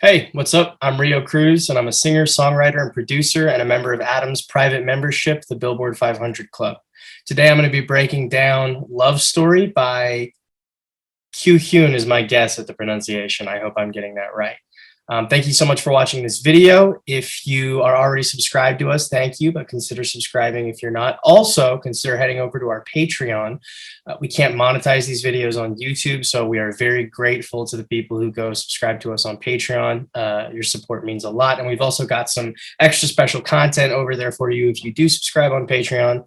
Hey, what's up? I'm Rio Cruz, and I'm a singer, songwriter, and producer, and a member of Adam's private membership, the Billboard 500 Club. Today, I'm going to be breaking down Love Story by Kyu-hyun is my guess at the pronunciation. I hope I'm getting that right. Thank you so much for watching this video. If you are already subscribed to us, thank you, but consider subscribing if you're not. Also, consider heading over to our Patreon. We can't monetize these videos on YouTube, so we are very grateful to the people who go subscribe to us on Patreon. Your support means a lot, and we've also got some extra special content over there for you if you do subscribe on Patreon,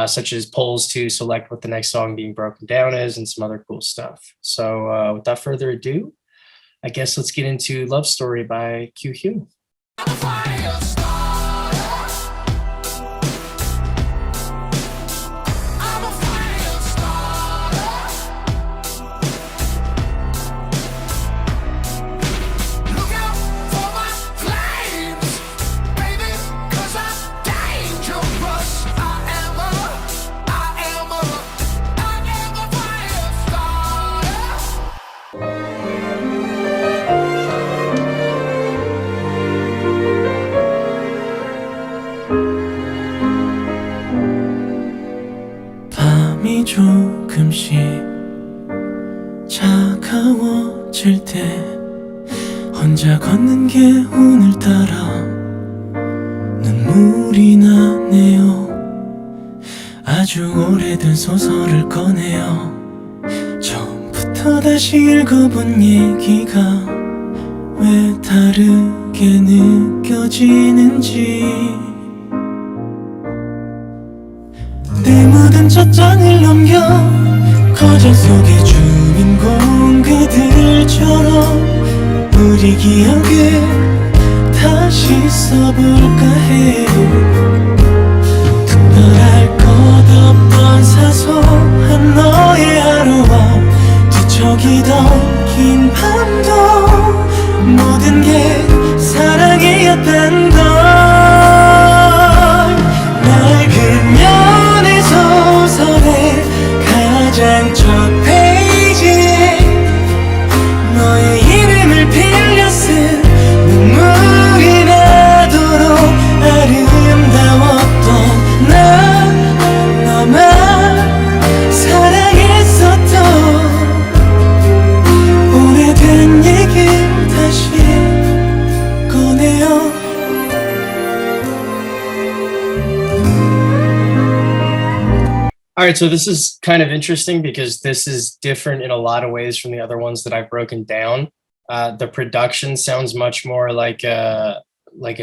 such as polls to select what the next song being broken down is and some other cool stuff. So without further ado, I guess let's get into Love Story by Kyu-hyun. 조금씩 차가워질 때 혼자 걷는 게 오늘따라 눈물이 나네요. 아주 오래된 소설을 꺼내요. 처음부터 다시 읽어본 얘기가 왜 다르게 느껴지는지 내 묻은 찻잔을 넘겨 거장 속의 주인공 그들처럼 우리 기억을 다시 써볼까 해. 특별할 것 없던 사소한 너의 하루와 뒤척이던 긴 밤도 모든 게 사랑이었단 걸. 낡은 연애 소설의 가장 첫 페이지에 너의 이름을 빌려 쓴 눈물이 나도록 아름다웠던 난 너만 사랑했었던 오래된 얘기를 다시 꺼내요. All right, so this is kind of interesting because this is different in a lot of ways from the other ones that I've broken down. The production sounds much more like an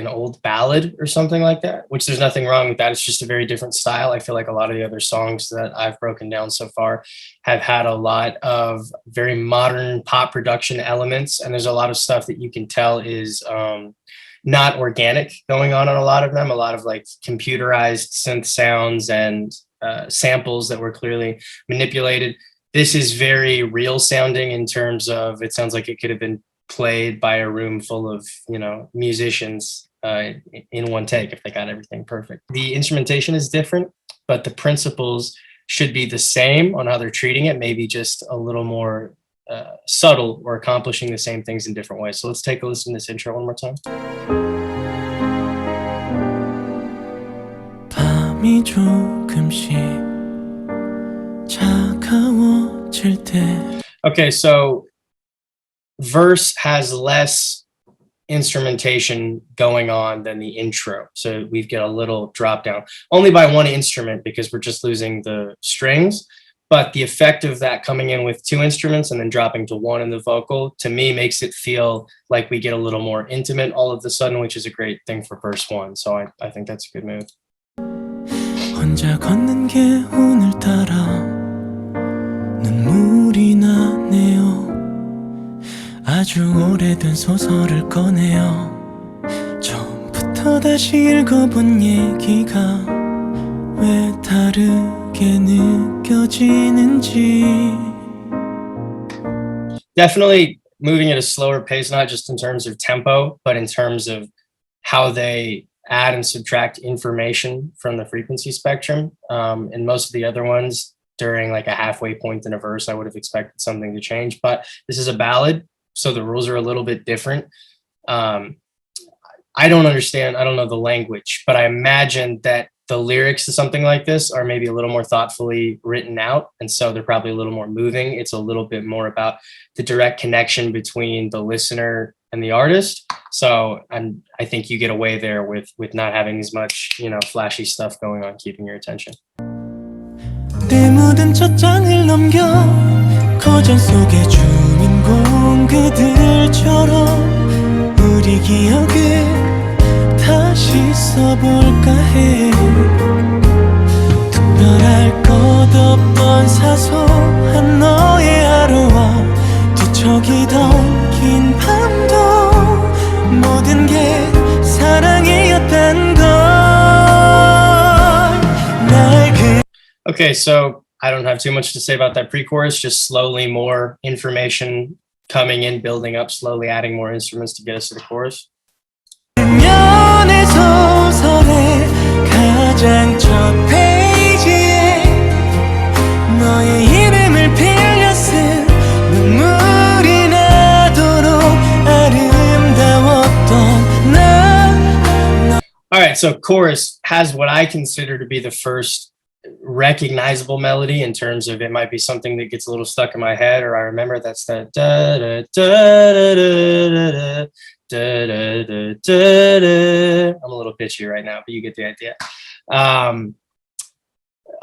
old ballad or something like that, which there's nothing wrong with that. It's just a very different style. I feel like a lot of the other songs that I've broken down so far have had a lot of very modern pop production elements, and there's a lot of stuff that you can tell is not organic going on a lot of them. A lot of like computerized synth sounds and samples that were clearly manipulated. This is very real sounding in terms of it sounds like it could have been played by a room full of, musicians in one take if they got everything perfect. The instrumentation is different, but the principles should be the same on how they're treating it, maybe just a little more subtle or accomplishing the same things in different ways. So let's take a listen to this intro one more time. 밤이 조금씩 차가워질 때. Okay, so verse has less instrumentation going on than the intro. So we get a little drop down, only by one instrument because we're just losing the strings. But the effect of that coming in with two instruments and then dropping to one in the vocal, to me, makes it feel like we get a little more intimate all of a sudden, which is a great thing for verse one. So I think that's a good move. 혼자 걷는 게 오늘따라 눈물이 나네요. 아주 오래된 소설을 꺼내요. 처음부터 다시 읽어본 얘기가 왜 다르게 느껴지는지. Definitely moving at a slower pace, not just in terms of tempo, but in terms of how they add and subtract information from the frequency spectrum. In most of the other ones, during like a halfway point in a verse, I would have expected something to change, but this is a ballad, so the rules are a little bit different. I don't understand, I don't know the language, but I imagine that the lyrics to something like this are maybe a little more thoughtfully written out. And so they're probably a little more moving. It's a little bit more about the direct connection between the listener and the artist. So I think you get away there with not having as much, you know, flashy stuff going on, keeping your attention. 때 묻은 첫 장을 넘겨 거전 속의 주인공 그들처럼 우리 기억을 다시 써볼까 해 특별할 것 없던 사소한 너의 하루와 뒤척이던 긴 밤도 모든 게 사랑이었단 걸 날 그 Okay, so I don't have too much to say about that pre-chorus, just slowly more information coming in, building up, slowly adding more instruments to get us to the chorus. 연애 소설의 가장 첫 페이지에 너의 이름을 빌려 쓴 눈물이 나도록 아름다웠던 나. All right, so chorus has what I consider to be the first recognizable melody in terms of it might be something that gets a little stuck in my head, or I remember that's that da da da da da da da da da. I'm a little pitchy right now, but you get the idea.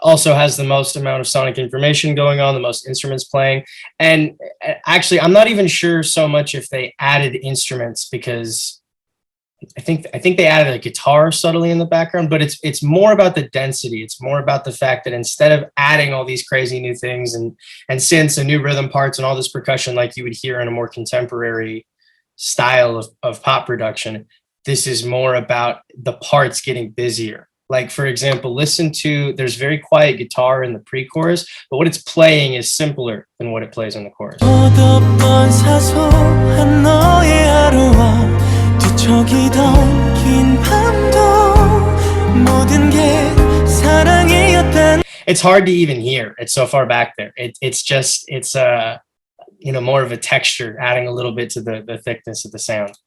Also has the most amount of sonic information going on, the most instruments playing. And actually, I'm not even sure so much if they added instruments, because I think they added a guitar subtly in the background, but it's more about the density. It's more about the fact that instead of adding all these crazy new things and synths and new rhythm parts and all this percussion like you would hear in a more contemporary style of pop production, this is more about the parts getting busier. Like, for example, listen to, there's very quiet guitar in the pre-chorus, but what it's playing is simpler than what it plays in the chorus. It's hard to even hear. It's so far back there. It's you know, more of a texture, adding a little bit to the thickness of the sound.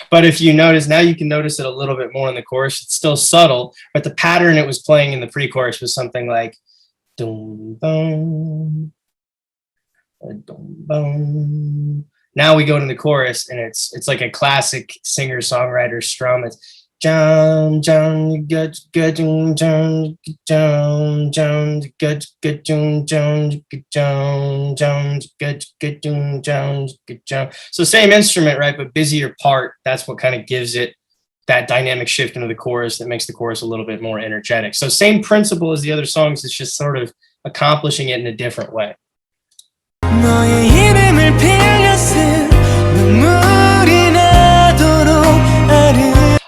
But if you notice, now you can notice it a little bit more in the chorus. It's still subtle, but the pattern it was playing in the pre-chorus was something like dum bum, dum bum. Now we go to the chorus, and it's like a classic singer-songwriter strum. It's John, good, John, John, John, good, John, John, good, John, John. So same instrument, right? But busier part. That's what kind of gives it that dynamic shift into the chorus that makes the chorus a little bit more energetic. So same principle as the other songs. It's just sort of accomplishing it in a different way.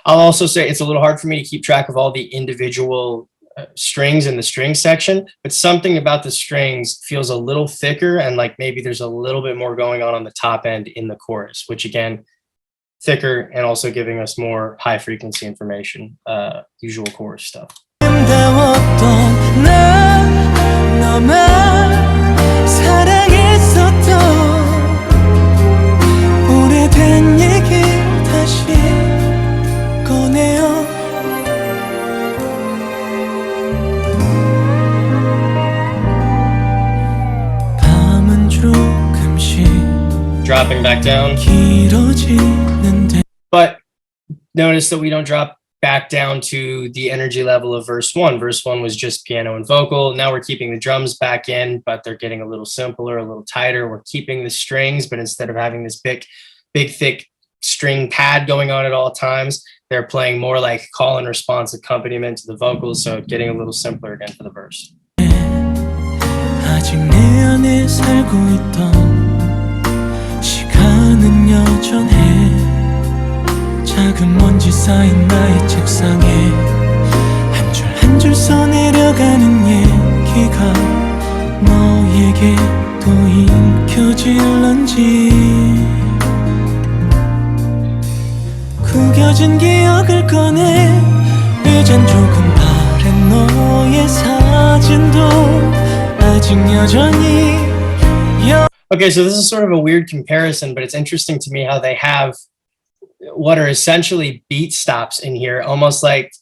I'll also say it's a little hard for me to keep track of all the individual strings in the string section, but something about the strings feels a little thicker, and like maybe there's a little bit more going on the top end in the chorus, which again, thicker and also giving us more high frequency information, usual chorus stuff. Dropping back down. But notice that we don't drop back down to the energy level of verse 1. Verse 1 was just piano and vocal. Now we're keeping the drums back in, but they're getting a little simpler, a little tighter. We're keeping the strings, but instead of having this big, thick string pad going on at all times, they're playing more like call and response accompaniment to the vocals, so getting a little simpler again for the verse. 시간은 여전해 작은 먼지 쌓인 나의 책상에 한 줄 한 줄 써내려가는 얘기가 너에게도 읽혀질런지 구겨진 기억을 꺼내 이젠 조금 너의 사진도 아직 여전히 Okay, so this is sort of a weird comparison, but it's interesting to me how they have what are essentially beat stops in here, almost like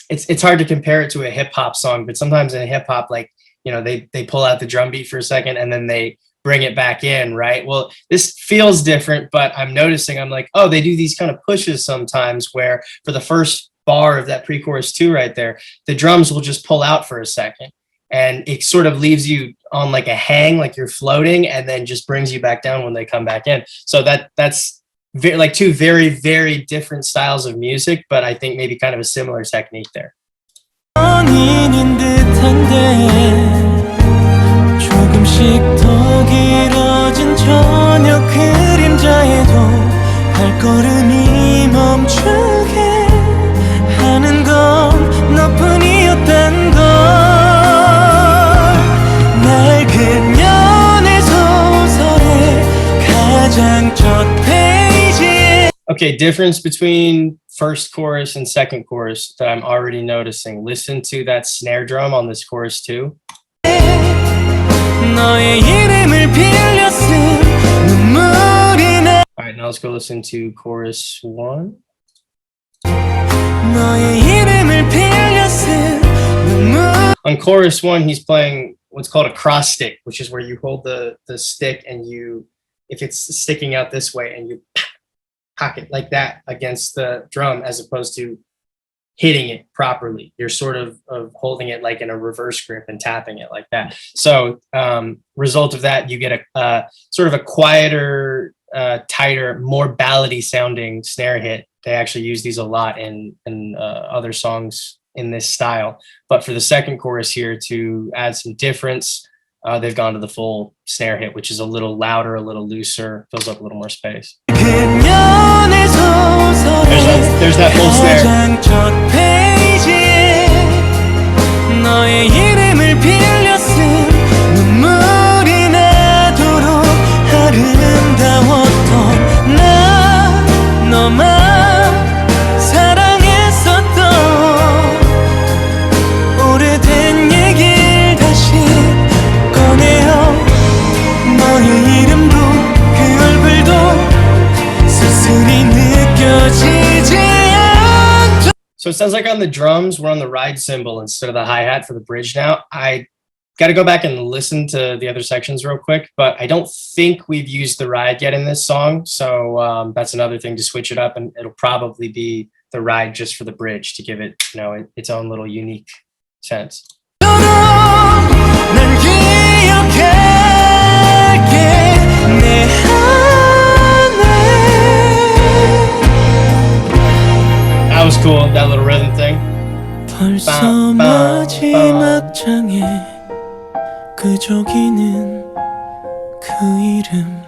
it's hard to compare it to a hip hop song, but sometimes in hip hop, like, you know, they pull out the drum beat for a second and then they bring it back in, right? Well, this feels different, but I'm noticing, I'm like, oh, they do these kind of pushes sometimes where for the first bar of that pre-chorus 2 right there, the drums will just pull out for a second. And it sort of leaves you on like a hang, like you're floating, and then just brings you back down when they come back in. So that's like two very, very different styles of music, but I think maybe kind of a similar technique there. 조금씩 더 길어진 저녁 그림자에도 발걸음이 멈추게 하는 건 너뿐이었단 걸 낡은 연애 소설의 가장 첫 페이지에 Okay, difference between first chorus and second chorus that I'm already noticing. Listen to that snare drum on this chorus too. 너의 이름을 빌려 쓴 눈물이 나 All right, now let's go listen to chorus 1. 너의 이름을 빌려 쓴 눈물 On chorus 1, he's playing what's called a cross stick, which is where you hold the stick and you, if it's sticking out this way, and you cock it like that against the drum as opposed to hitting it properly. You're sort of holding it like in a reverse grip and tapping it like that. So result of that, you get a sort of a quieter, tighter, more ballady sounding snare hit. They actually use these a lot in other songs in this style. But for the second chorus here, to add some difference, they've gone to the full snare hit, which is a little louder, a little looser, fills up a little more space. There's that full snare. 너의 이름을 빌려 쓴 눈물이 나도록 아름다웠던 나 너만 사랑했었던 오래된 얘길 다시 꺼내요 너의 이름도 그 얼굴도 쓸쓸히 느껴지지 않죠. So it sounds like on the drums, we're on the ride cymbal instead of the hi-hat for the bridge now. I got to go back and listen to the other sections real quick, but I don't think we've used the ride yet in this song. So that's another thing to switch it up, and it'll probably be the ride just for the bridge to give it, you know, its own little unique sense. 날 기억할게 내 That was cool, that little rhythm thing. 벌써 마지막 장에 끄적이는 그 이름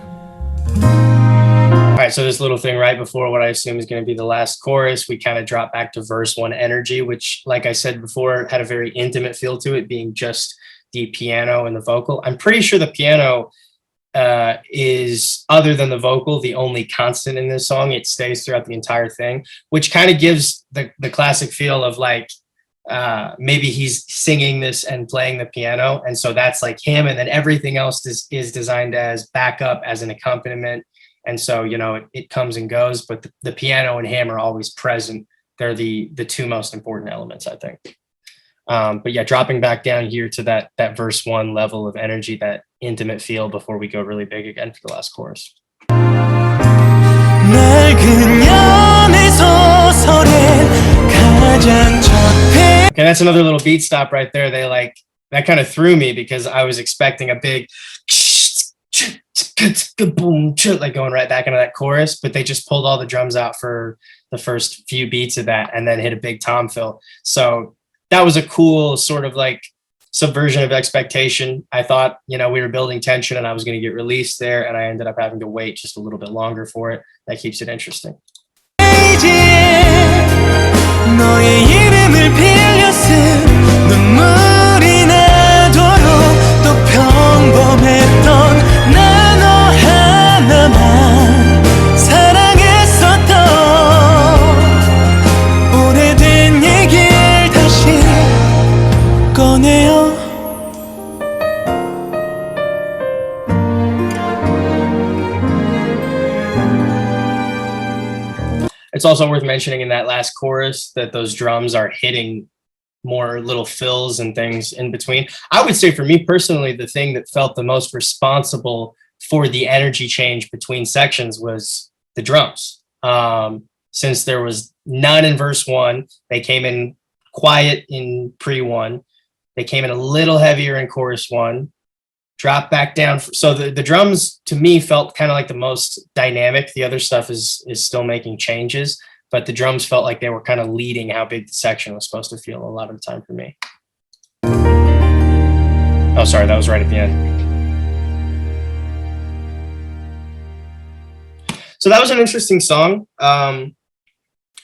All right, so this little thing right before what I assume is going to be the last chorus, we kind of drop back to verse 1 energy, which, like I said before, had a very intimate feel to it, being just the piano and the vocal. I'm pretty sure the piano is, other than the vocal, the only constant in this song. It stays throughout the entire thing, which kind of gives the classic feel of like maybe he's singing this and playing the piano, and so that's like him, and then everything else is designed as backup, as an accompaniment. And so, you know, it comes and goes, but the piano and him are always present. They're the two most important elements, I think. But yeah, dropping back down here to that verse 1 level of energy, that intimate feel before we go really big again for the last chorus. Okay, that's another little beat stop right there. That kind of threw me because I was expecting a big like going right back into that chorus, but they just pulled all the drums out for the first few beats of that and then hit a big tom fill. So that was a cool sort of like subversion of expectation. I thought, you know, we were building tension and I was going to get released there, and I ended up having to wait just a little bit longer for it. That keeps it interesting. 너의 이름을 빌려 쓴 눈물이 나도록 또 평범했던 나 너 하나만 사랑했었던 오래된 얘길 다시 It's also worth mentioning in that last chorus that those drums are hitting more little fills and things in between. I would say for me personally, the thing that felt the most responsible for the energy change between sections was the drums. Since there was none in verse 1, they came in quiet in pre-1. They came in a little heavier in chorus 1, dropped back down. So the drums to me felt kind of like the most dynamic. The other stuff is still making changes, but the drums felt like they were kind of leading how big the section was supposed to feel a lot of the time for me. Oh, sorry, that was right at the end. So that was an interesting song.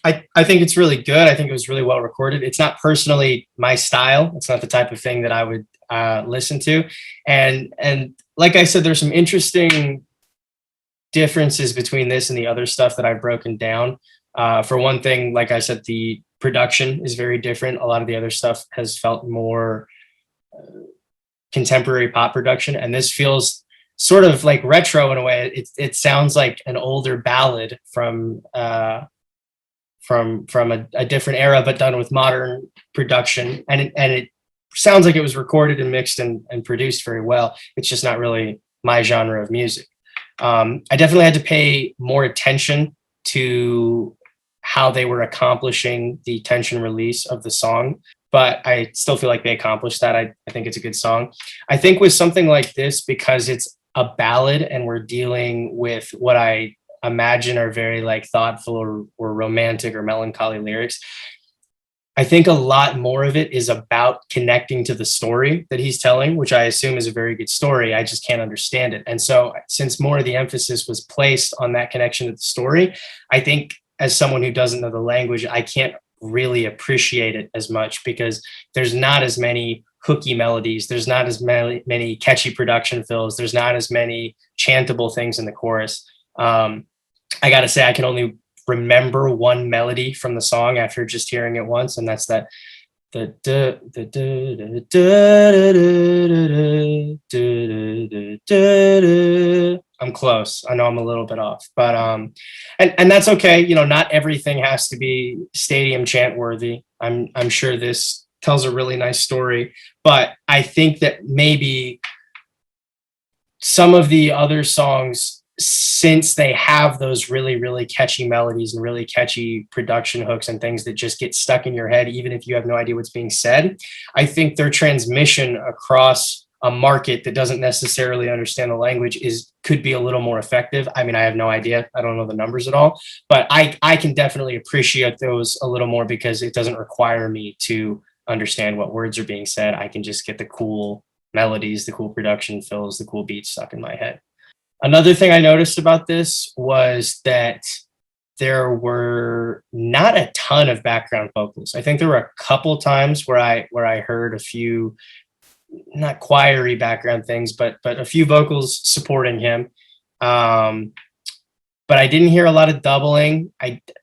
I think it's really good. I think it was really well recorded. It's not personally my style. It's not the type of thing that I would listen to. And like I said, there's some interesting differences between this and the other stuff that I've broken down. For one thing, like I said, the production is very different. A lot of the other stuff has felt more contemporary pop production, and this feels sort of like retro in a way. It sounds like an older ballad from a different era, but done with modern production, and it sounds like it was recorded and mixed and produced very well. It's just not really my genre of music. I definitely had to pay more attention to how they were accomplishing the tension release of the song, but I still feel like they accomplished that. I think it's a good song. I think with something like this, because it's a ballad and we're dealing with what I imagine are very like thoughtful or romantic or melancholy lyrics, I think a lot more of it is about connecting to the story that he's telling, which I assume is a very good story. I just can't understand it. And so since more of the emphasis was placed on that connection to the story, I think as someone who doesn't know the language, I can't really appreciate it as much because there's not as many hooky melodies. There's not as many catchy production fills. There's not as many chantable things in the chorus. I got to say, I can only remember one melody from the song after just hearing it once, and that's that I'm close. I know I'm a little bit off, but and that's okay. You know, not everything has to be stadium chant worthy. I'm sure this tells a really nice story, but I think that maybe some of the other songs, since they have those really, really catchy melodies and really catchy production hooks and things that just get stuck in your head, even if you have no idea what's being said, I think their transmission across a market that doesn't necessarily understand the language could be a little more effective. I mean, I have no idea. I don't know the numbers at all, but I can definitely appreciate those a little more because it doesn't require me to understand what words are being said. I can just get the cool melodies, the cool production fills, the cool beats stuck in my head. Another thing I noticed about this was that there were not a ton of background vocals. I think there were a couple times where I heard a few, not choir-y background things, but a few vocals supporting him. But I didn't hear a lot of doubling.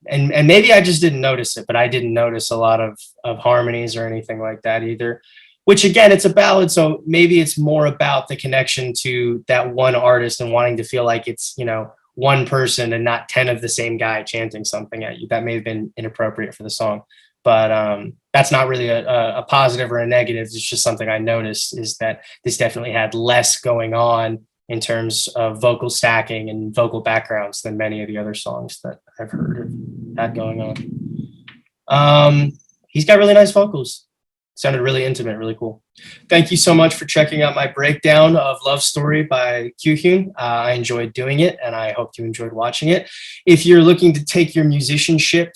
And maybe I just didn't notice it, but I didn't notice a lot of harmonies or anything like that either. Which again, it's a ballad, so maybe it's more about the connection to that one artist and wanting to feel like it's, you know, one person and not 10 of the same guy chanting something at you. That may have been inappropriate for the song, but that's not really a positive or a negative. It's just something I noticed, is that this definitely had less going on in terms of vocal stacking and vocal backgrounds than many of the other songs that I've heard had going on. He's got really nice vocals. Sounded really intimate, really cool. Thank you so much for checking out my breakdown of Love Story by Kyu-hyun. I enjoyed doing it, and I hope you enjoyed watching it. If you're looking to take your musicianship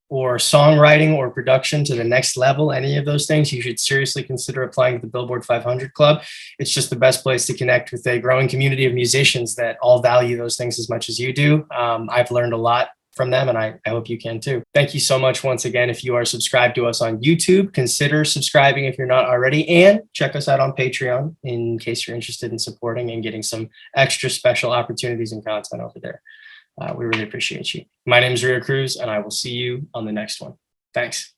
or songwriting or production to the next level, any of those things, you should seriously consider applying to the Billboard 500 Club. It's just the best place to connect with a growing community of musicians that all value those things as much as you do. I've learned a lot from them, and I hope you can too. Thank you so much once again. If you are subscribed to us on YouTube, consider subscribing if you're not already, and check us out on Patreon in case you're interested in supporting and getting some extra special opportunities and content over there. We really appreciate you. My name is Rio Cruz, and I will see you on the next one. Thanks.